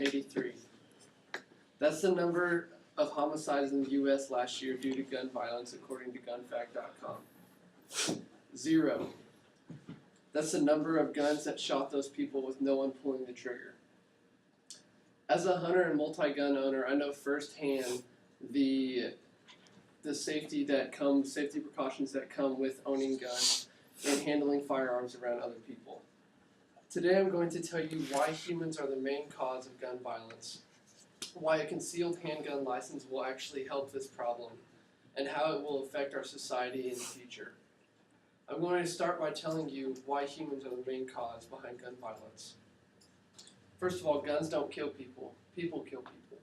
183. That's the number of homicides in the U.S. last year due to gun violence, according to gunfact.com. 0. That's the number of guns that shot those people with no one pulling the trigger. As a hunter and multi-gun owner, I know firsthand the safety precautions that come with owning guns and handling firearms around other people. Today I'm going to tell you why humans are the main cause of gun violence, why a concealed handgun license will actually help this problem, and how it will affect our society in the future. I'm going to start by telling you why humans are the main cause behind gun violence. First of all, guns don't kill people. People kill people.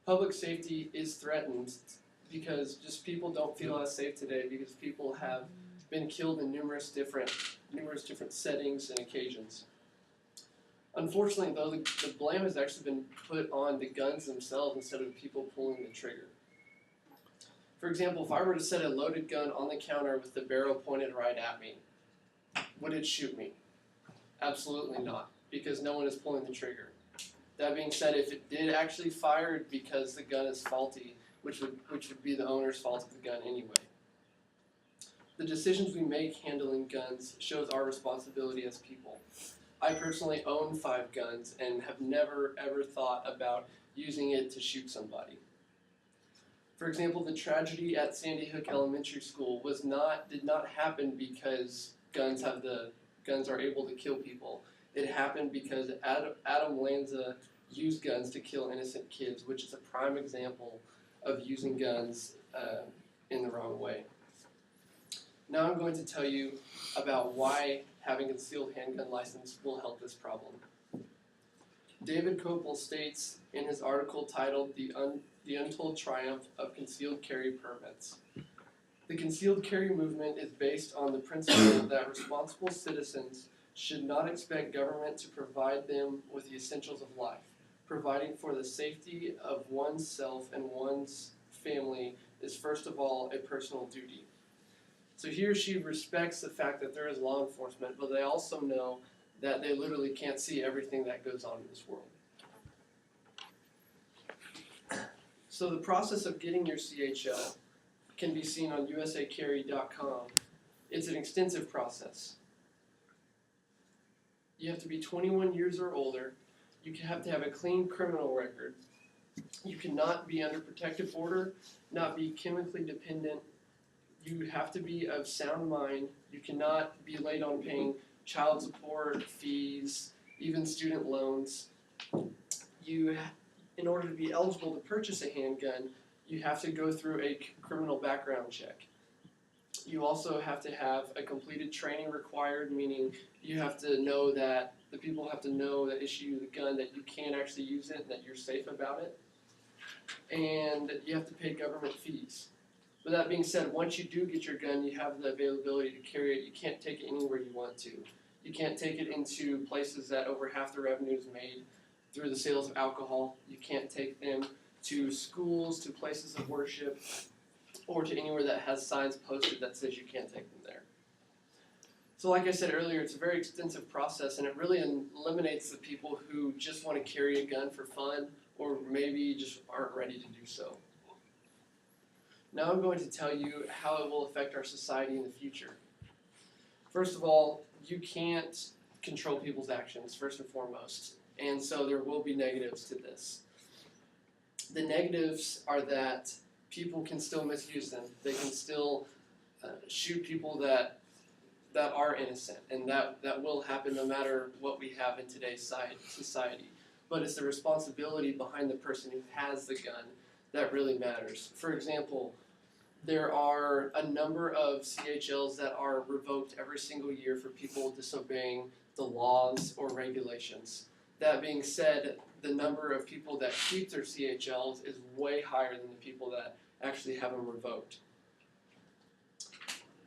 Public safety is threatened because just people don't feel as safe today because people have been killed in numerous different settings and occasions. Unfortunately, though, the blame has actually been put on the guns themselves instead of the people pulling the trigger. For example, if I were to set a loaded gun on the counter with the barrel pointed right at me, would it shoot me? Absolutely not, because no one is pulling the trigger. That being said, if it did actually fire because the gun is faulty, which would be the owner's fault of the gun anyway. The decisions we make handling guns shows our responsibility as people. I personally own 5 guns and have never ever thought about using it to shoot somebody. For example, the tragedy at Sandy Hook Elementary School did not happen because guns are able to kill people. It happened because Adam Lanza used guns to kill innocent kids, which is a prime example of using guns in the wrong way. Now I'm going to tell you about why having a concealed handgun license will help this problem. David Kopel states in his article titled The Untold Triumph of Concealed Carry Permits. The concealed carry movement is based on the principle that responsible citizens should not expect government to provide them with the essentials of life. Providing for the safety of oneself and one's family is first of all a personal duty. So he or she respects the fact that there is law enforcement, but they also know that they literally can't see everything that goes on in this world. So the process of getting your CHL can be seen on usacarry.com. It's an extensive process. You have to be 21 years or older. You have to have a clean criminal record. You cannot be under protective order, not be chemically dependent. You have to be of sound mind. You cannot be late on paying child support, fees, even student loans. In order to be eligible to purchase a handgun, you have to go through a criminal background check. You also have to have a completed training required, meaning you have to know that the people have to know that issue you the gun, that you can actually use it, that you're safe about it. And you have to pay government fees. But that being said, once you do get your gun, you have the availability to carry it. You can't take it anywhere you want to. You can't take it into places that over half the revenue is made through the sales of alcohol. You can't take them to schools, to places of worship, or to anywhere that has signs posted that says you can't take them there. So like I said earlier, it's a very extensive process, and it really eliminates the people who just want to carry a gun for fun or maybe just aren't ready to do so. Now I'm going to tell you how it will affect our society in the future. First of all, you can't control people's actions, first and foremost, and so there will be negatives to this. The negatives are that people can still misuse them. They can still shoot people that are innocent, and that will happen no matter what we have in today's society. But it's the responsibility behind the person who has the gun that really matters. For example, there are a number of CHLs that are revoked every single year for people disobeying the laws or regulations. That being said, the number of people that keep their CHLs is way higher than the people that actually have them revoked.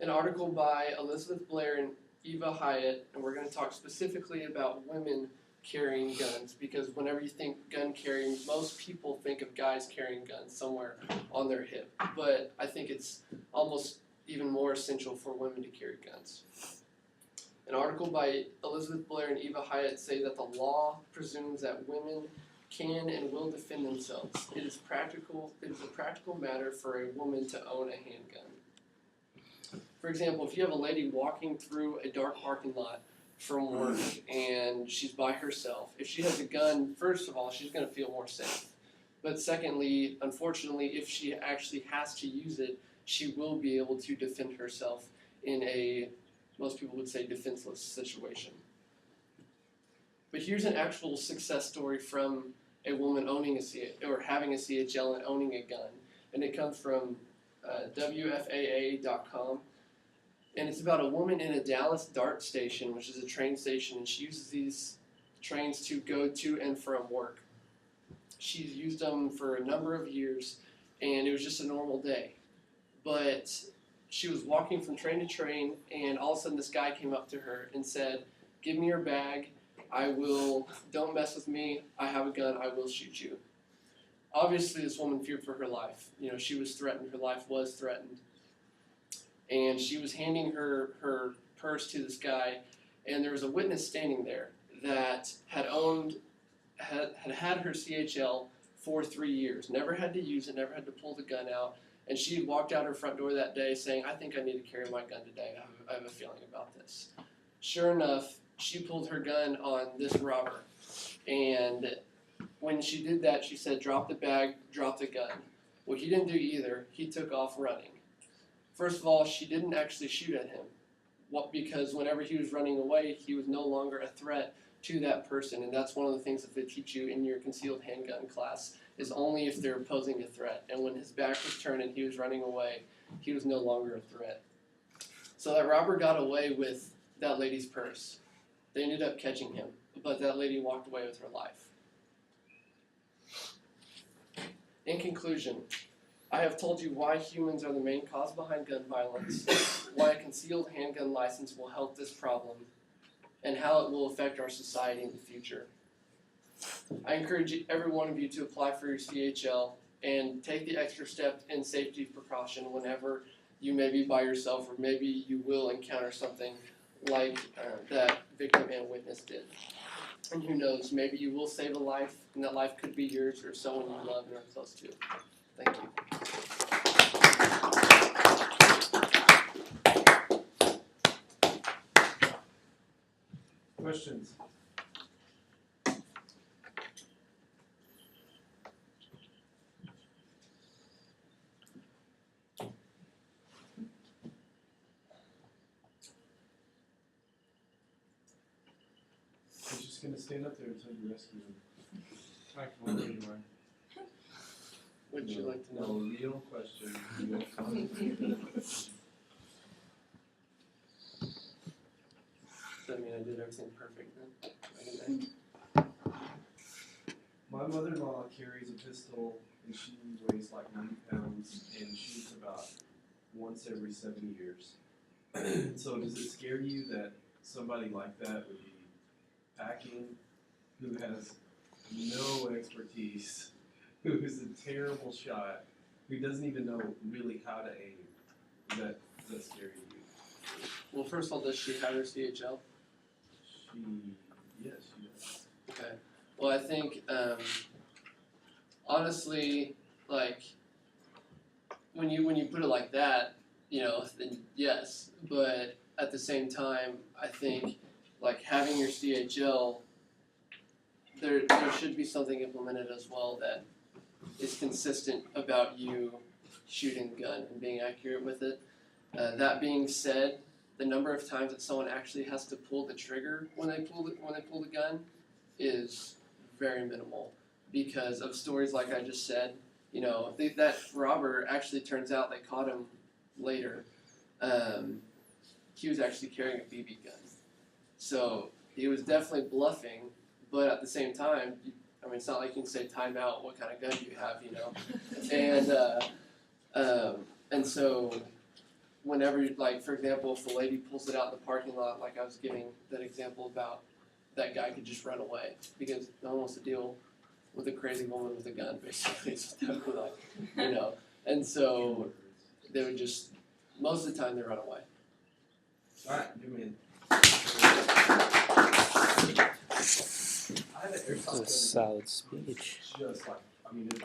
An article by Elizabeth Blair and Eva Hyatt, and we're going to talk specifically about women carrying guns, because whenever you think gun carrying, most people think of guys carrying guns somewhere on their hip, but I think it's almost even more essential for women to carry guns. An article by Elizabeth Blair and Eva Hyatt say that the law presumes that women can and will defend themselves. It is a practical matter for a woman to own a handgun. For example, if you have a lady walking through a dark parking lot from work and she's by herself, if she has a gun, first of all, she's going to feel more safe. But secondly, unfortunately, if she actually has to use it, she will be able to defend herself in a, most people would say, defenseless situation. But here's an actual success story from a woman owning or having a CHL and owning a gun. And it comes from WFAA.com. And it's about a woman in a Dallas DART station, which is a train station, and she uses these trains to go to and from work. She's used them for a number of years, and it was just a normal day. But she was walking from train to train, and all of a sudden this guy came up to her and said, "Give me your bag. Don't mess with me. I have a gun. I will shoot you." Obviously, this woman feared for her life. You know, she was threatened. Her life was threatened. And she was handing her purse to this guy, and there was a witness standing there that had had her CHL for 3 years, never had to use it, never had to pull the gun out, and she had walked out her front door that day saying, "I think I need to carry my gun today. I have a feeling about this." Sure enough, she pulled her gun on this robber, and when she did that, she said, "Drop the bag, drop the gun." Well, he didn't do either. He took off running. First of all, she didn't actually shoot at him, because whenever he was running away, he was no longer a threat to that person, and that's one of the things that they teach you in your concealed handgun class, is only if they're posing a threat. And when his back was turned and he was running away, he was no longer a threat. So that robber got away with that lady's purse. They ended up catching him, but that lady walked away with her life. In conclusion, I have told you why humans are the main cause behind gun violence, why a concealed handgun license will help this problem, and how it will affect our society in the future. I encourage every one of you to apply for your CHL and take the extra step in safety precaution whenever you may be by yourself, or maybe you will encounter something like that victim and witness did. And who knows, maybe you will save a life, and that life could be yours or someone you love and are close to. Thank you. Questions? He's just going to stand up there until you rescue him. I can wonder why. Would you like to know? No, real question. Does that mean I did everything perfect then? My mother-in-law carries a pistol, and she weighs like 90 pounds, and shoots about once every 7 years. So does it scare you that somebody like that would be packing, who has no expertise, who is a terrible shot, who doesn't even know really how to aim? Does that scare you? Well, first of all, does she have her CHL? Yes, she does. Okay. Well, I think, honestly, like, when you put it like that, you know, then yes. But at the same time, I think, like, having your CHL, there should be something implemented as well that is consistent about you shooting the gun and being accurate with it. That being said, the number of times that someone actually has to pull the trigger when they pull the gun is very minimal, because of stories like I just said. You know, that robber actually turns out they caught him later. He was actually carrying a BB gun, so he was definitely bluffing. But at the same time, I mean, it's not like you can say time out. What kind of gun do you have? You know, and so. Whenever, like, for example, if the lady pulls it out in the parking lot, like I was giving that example about, that guy could just run away because no one wants to deal with a crazy woman with a gun, basically. So like, you know, and so they would just, most of the time they run away. All right, give me I had an airsoft That's a gun solid speech. just like, I mean, it